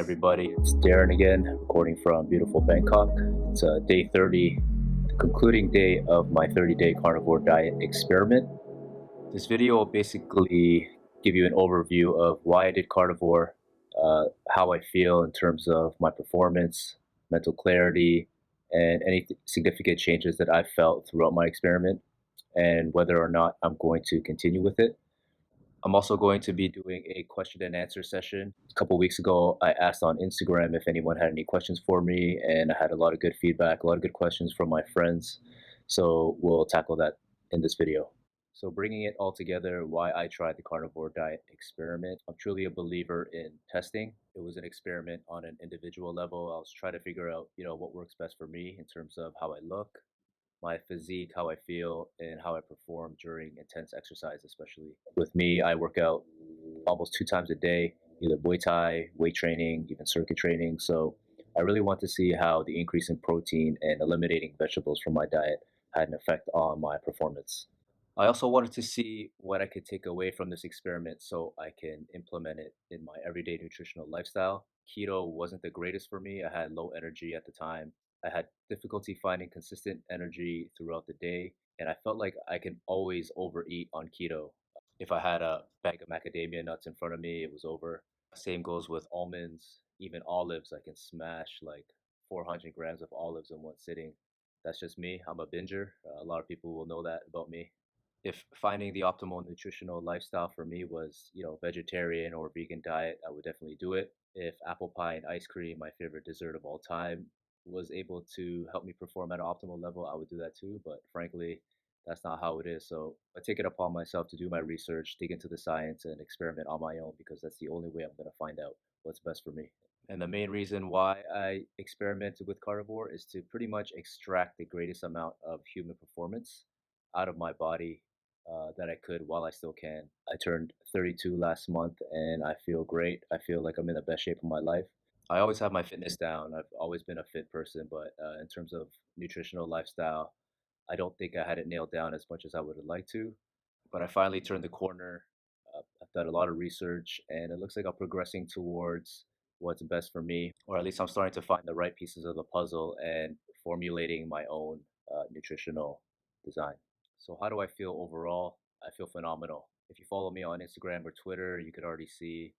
everybody? It's Darren again, recording from beautiful Bangkok. It's day 30, the concluding day of my 30-day carnivore diet experiment. This video will basically give you an overview of why I did carnivore, how I feel in terms of my performance, mental clarity, and any significant changes that I've felt throughout my experiment, and whether or not I'm going to continue with it. I'm also going to be doing a question and answer session. A couple weeks ago, I asked on Instagram if anyone had any questions for me, and I had a lot of good feedback, a lot of good questions from my friends. So we'll tackle that in this video. So, bringing it all together, why I tried the carnivore diet experiment. I'm truly a believer in testing. It was an experiment on an individual level. I was trying to figure out, what works best for me in terms of how I look, my physique, how I feel, and how I perform during intense exercise, especially. With me, I work out almost 2 times a day, either Muay Thai, weight training, even circuit training. So I really want to see how the increase in protein and eliminating vegetables from my diet had an effect on my performance. I also wanted to see what I could take away from this experiment so I can implement it in my everyday nutritional lifestyle. Keto wasn't the greatest for me. I had low energy at the time. I had difficulty finding consistent energy throughout the day, and I felt like I can always overeat on keto. If I had a bag of macadamia nuts in front of me, it was over. Same goes with almonds, even olives. I can smash like 400 grams of olives in one sitting. That's just me. I'm a binger. A lot of people will know that about me. If finding the optimal nutritional lifestyle for me was, vegetarian or vegan diet, I would definitely do it. If apple pie and ice cream, my favorite dessert of all time, was able to help me perform at an optimal level, I would do that too. But frankly, that's not how it is. So I take it upon myself to do my research, dig into the science, and experiment on my own because that's the only way I'm going to find out what's best for me. And the main reason why I experimented with carnivore is to pretty much extract the greatest amount of human performance out of my body that I could while I still can. I turned 32 last month and I feel great. I feel like I'm in the best shape of my life. I always have my fitness down. I've always been a fit person, but in terms of nutritional lifestyle, I don't think I had it nailed down as much as I would have liked to. But I finally turned the corner. I've done a lot of research, and it looks like I'm progressing towards what's best for me, or at least I'm starting to find the right pieces of the puzzle and formulating my own nutritional design. So, how do I feel overall? I feel phenomenal. If you follow me on Instagram or Twitter, you could already see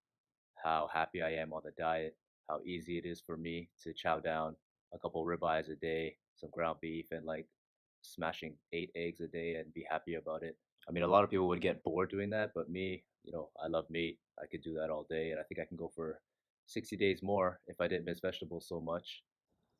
how happy I am on the diet, how easy it is for me to chow down a couple ribeyes a day, some ground beef, and like smashing 8 eggs a day and be happy about it. I mean, a lot of people would get bored doing that, but me, I love meat. I could do that all day, and I think I can go for 60 days more if I didn't miss vegetables so much.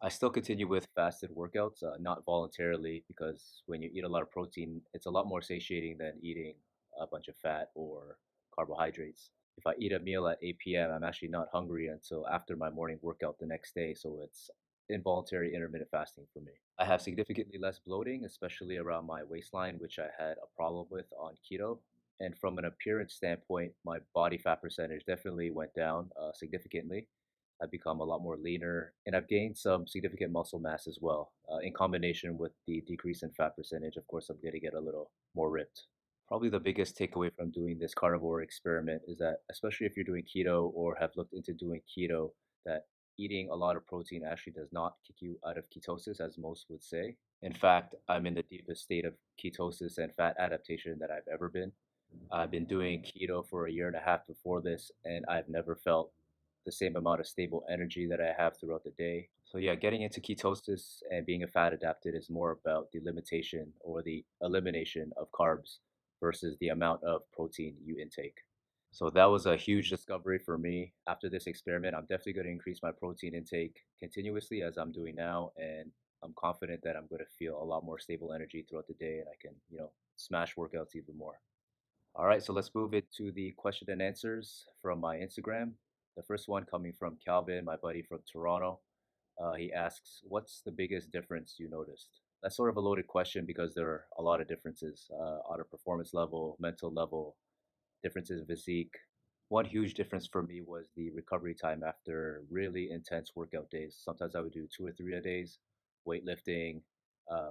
I still continue with fasted workouts, not voluntarily, because when you eat a lot of protein, it's a lot more satiating than eating a bunch of fat or carbohydrates. If I eat a meal at 8 p.m., I'm actually not hungry until after my morning workout the next day, so it's involuntary intermittent fasting for me. I have significantly less bloating, especially around my waistline, which I had a problem with on keto. And from an appearance standpoint, my body fat percentage definitely went down significantly. I've become a lot more leaner, and I've gained some significant muscle mass as well. In combination with the decrease in fat percentage, of course, I'm going to get a little more ripped. Probably the biggest takeaway from doing this carnivore experiment is that, especially if you're doing keto or have looked into doing keto, that eating a lot of protein actually does not kick you out of ketosis, as most would say. In fact, I'm in the deepest state of ketosis and fat adaptation that I've ever been. I've been doing keto for a year and a half before this, and I've never felt the same amount of stable energy that I have throughout the day. So, yeah, getting into ketosis and being a fat adapted is more about the limitation or the elimination of carbs versus the amount of protein you intake. So, that was a huge discovery for me. After this experiment, I'm definitely going to increase my protein intake continuously as I'm doing now. And I'm confident that I'm going to feel a lot more stable energy throughout the day and I can, smash workouts even more. All right, so let's move it to the question and answers from my Instagram. The first one coming from Calvin, my buddy from Toronto. He asks, "What's the biggest difference you noticed?" That's sort of a loaded question because there are a lot of differences on a performance level, mental level, differences in physique. One huge difference for me was the recovery time after really intense workout days. Sometimes I would do 2 or 3 days, weightlifting,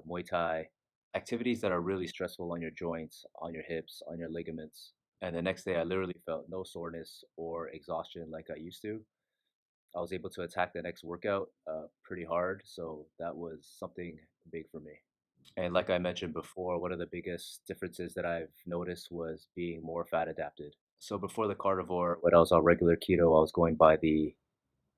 Muay Thai, activities that are really stressful on your joints, on your hips, on your ligaments. And the next day, I literally felt no soreness or exhaustion like I used to. I was able to attack the next workout pretty hard, so that was something big for me. And like I mentioned before, one of the biggest differences that I've noticed was being more fat adapted. So before the carnivore, when I was on regular keto, I was going by the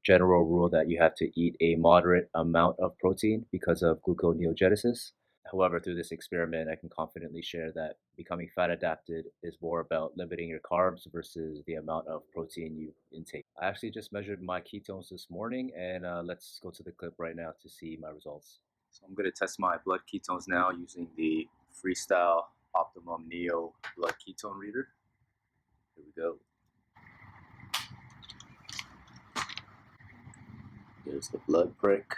general rule that you have to eat a moderate amount of protein because of gluconeogenesis. However, through this experiment, I can confidently share that becoming fat adapted is more about limiting your carbs versus the amount of protein you intake. I actually just measured my ketones this morning, and let's go to the clip right now to see my results. So I'm going to test my blood ketones now using the Freestyle Optimum Neo blood ketone reader. Here we go. There's the blood prick.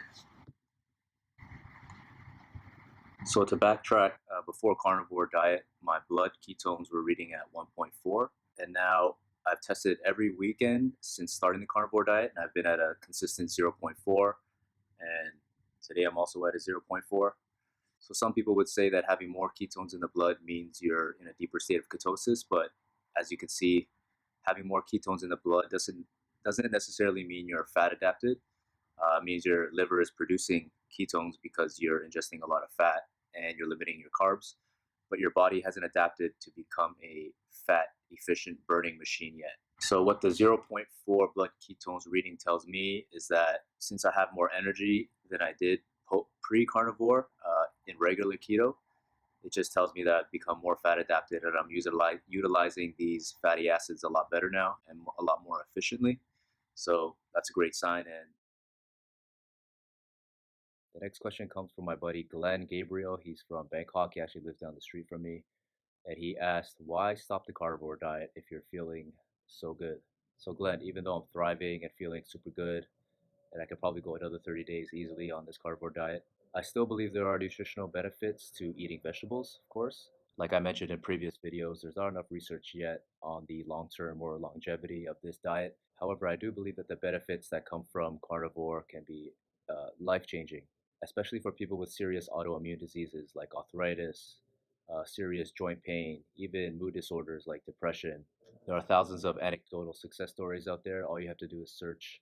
So to backtrack, before carnivore diet, my blood ketones were reading at 1.4, and now I've tested every weekend since starting the carnivore diet, and I've been at a consistent 0.4, and today I'm also at a 0.4. So some people would say that having more ketones in the blood means you're in a deeper state of ketosis, but as you can see, having more ketones in the blood doesn't necessarily mean you're fat adapted. Means your liver is producing ketones because you're ingesting a lot of fat and you're limiting your carbs, but your body hasn't adapted to become a fat efficient burning machine yet. So what the zero point 0.4 blood ketones reading tells me is that since I have more energy than I did pre-carnivore in regular keto, it just tells me that I've become more fat adapted and I'm utilizing these fatty acids a lot better now and a lot more efficiently. So that's a great sign. And the next question comes from my buddy Glenn Gabriel. He's from Bangkok. He actually lives down the street from me. And he asked, why stop the carnivore diet if you're feeling so good? So, Glenn, even though I'm thriving and feeling super good, and I could probably go another 30 days easily on this carnivore diet, I still believe there are nutritional benefits to eating vegetables, of course. Like I mentioned in previous videos, there's not enough research yet on the long term or longevity of this diet. However, I do believe that the benefits that come from carnivore can be life changing, especially for people with serious autoimmune diseases like arthritis, serious joint pain, even mood disorders like depression. There are thousands of anecdotal success stories out there. All you have to do is search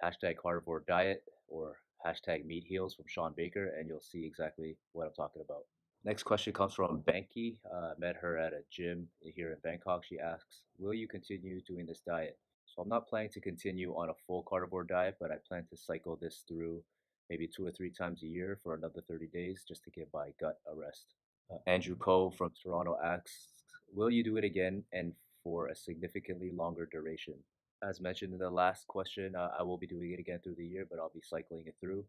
hashtag carnivore diet or hashtag meat heals from Sean Baker, and you'll see exactly what I'm talking about. Next question comes from Banky. Met her at a gym here in Bangkok. She asks, will you continue doing this diet? So I'm not planning to continue on a full carnivore diet, but I plan to cycle this through maybe 2 or 3 times a year for another 30 days just to give my gut a rest. Andrew Poe from Toronto asks, will you do it again and for a significantly longer duration? As mentioned in the last question, I will be doing it again through the year, but I'll be cycling it through.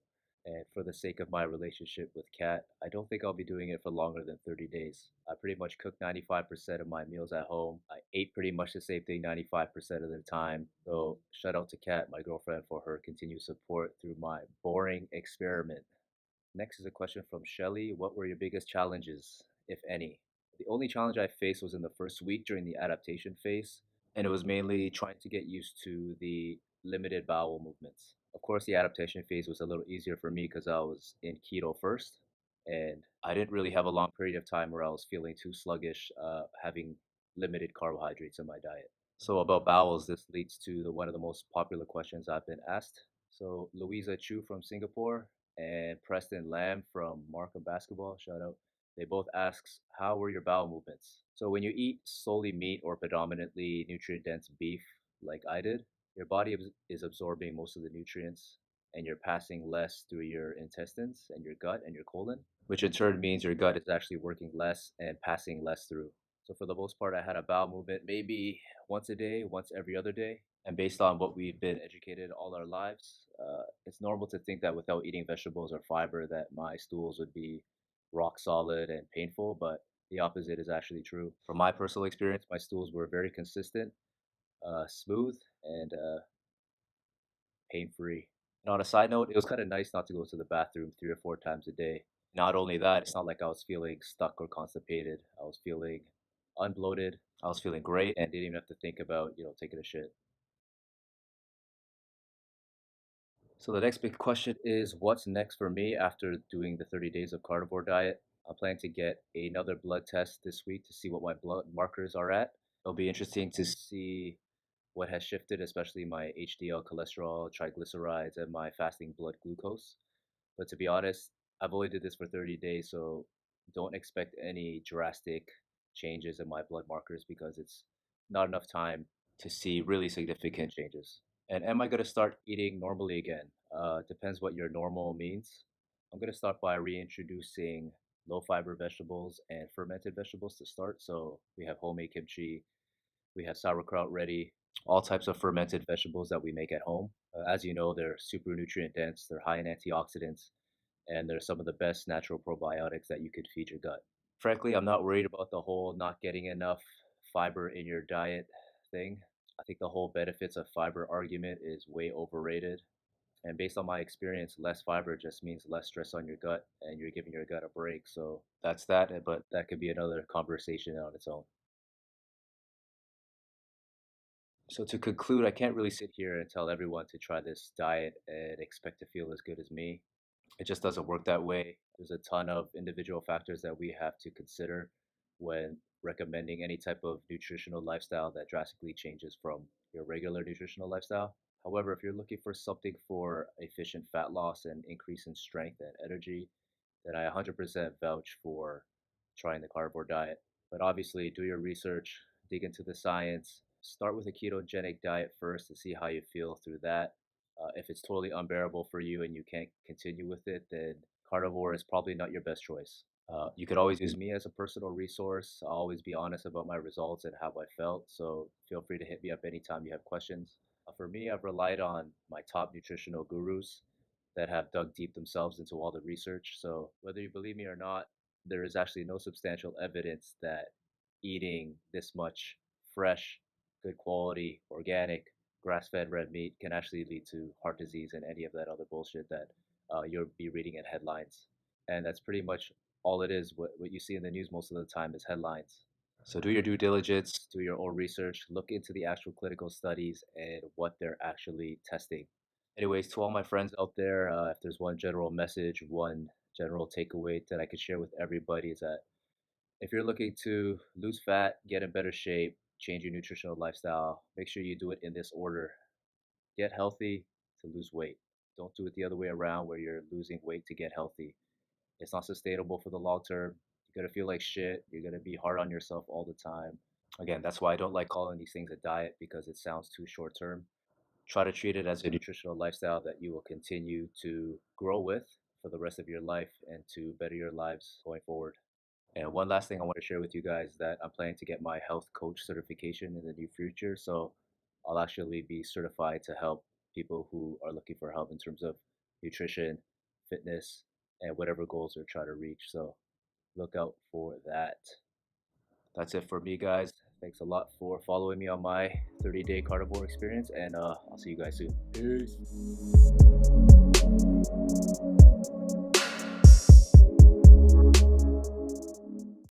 And for the sake of my relationship with Kat, I don't think I'll be doing it for longer than 30 days. I pretty much cook 95% of my meals at home. I ate pretty much the same thing 95% of the time. So shout out to Kat, my girlfriend, for her continued support through my boring experiment. Next is a question from Shelly. What were your biggest challenges, if any? The only challenge I faced was in the first week during the adaptation phase, and it was mainly trying to get used to the limited bowel movements. Of course, the adaptation phase was a little easier for me because I was in keto first, and I didn't really have a long period of time where I was feeling too sluggish, having limited carbohydrates in my diet. So about bowels, this leads to one of the most popular questions I've been asked. So Louisa Chu from Singapore and Preston Lamb from Markham Basketball, shout out. They both asks, how were your bowel movements? So when you eat solely meat or predominantly nutrient-dense beef, like I did, your body is absorbing most of the nutrients and you're passing less through your intestines and your gut and your colon, which in turn means your gut is actually working less and passing less through. So for the most part, I had a bowel movement maybe once a day, once every other day. And based on what we've been educated all our lives, it's normal to think that without eating vegetables or fiber, that my stools would be rock solid and painful. But the opposite is actually true. From my personal experience, my stools were very consistent, smooth, and pain free. And on a side note, it was kind of nice not to go to the bathroom 3 or 4 times a day. Not only that, it's not like I was feeling stuck or constipated. I was feeling unbloated. I was feeling great and didn't even have to think about, taking a shit. So the next big question is what's next for me after doing the 30 days of carnivore diet? I'm planning to get another blood test this week to see what my blood markers are at. It'll be interesting to see what has shifted, especially my HDL cholesterol, triglycerides, and my fasting blood glucose. But to be honest, I've only did this for 30 days, so don't expect any drastic changes in my blood markers because it's not enough time to see really significant changes. And am I going to start eating normally again? Depends what your normal means. I'm going to start by reintroducing low fiber vegetables and fermented vegetables to start. So we have homemade kimchi, we have sauerkraut ready, all types of fermented vegetables that we make at home. As you know, they're super nutrient dense, they're high in antioxidants, and they're some of the best natural probiotics that you could feed your gut. Frankly, I'm not worried about the whole not getting enough fiber in your diet thing. I think the whole benefits of fiber argument is way overrated. And based on my experience, less fiber just means less stress on your gut and you're giving your gut a break. So that's that, but that could be another conversation on its own. So to conclude, I can't really sit here and tell everyone to try this diet and expect to feel as good as me. It just doesn't work that way. There's a ton of individual factors that we have to consider when recommending any type of nutritional lifestyle that drastically changes from your regular nutritional lifestyle. However, if you're looking for something for efficient fat loss and increase in strength and energy, then I 100% vouch for trying the carnivore diet. But obviously, do your research, dig into the science, start with a ketogenic diet first to see how you feel through that. If it's totally unbearable for you and you can't continue with it, then carnivore is probably not your best choice. You could always use me as a personal resource. I'll always be honest about my results and how I felt. So feel free to hit me up anytime you have questions. For me, I've relied on my top nutritional gurus that have dug deep themselves into all the research. So whether you believe me or not, there is actually no substantial evidence that eating this much fresh, good quality, organic, grass-fed red meat can actually lead to heart disease and any of that other bullshit that you'll be reading in headlines. And that's pretty much all it is. What you see in the news most of the time is headlines. So do your due diligence, do your own research, look into the actual clinical studies and what they're actually testing. Anyways, to all my friends out there, if there's one general message, one general takeaway that I could share with everybody is that if you're looking to lose fat, get in better shape, change your nutritional lifestyle, make sure you do it in this order. Get healthy to lose weight. Don't do it the other way around where you're losing weight to get healthy. It's not sustainable for the long term. You're gonna feel like shit. You're gonna be hard on yourself all the time. Again, that's why I don't like calling these things a diet because it sounds too short term. Try to treat it as a nutritional lifestyle that you will continue to grow with for the rest of your life and to better your lives going forward. And one last thing I want to share with you guys that I'm planning to get my health coach certification in the near future. So I'll actually be certified to help people who are looking for help in terms of nutrition, fitness, and whatever goals they're trying to reach. So look out for that. That's it for me, guys. Thanks a lot for following me on my 30-day carnivore experience, and I'll see you guys soon. Peace.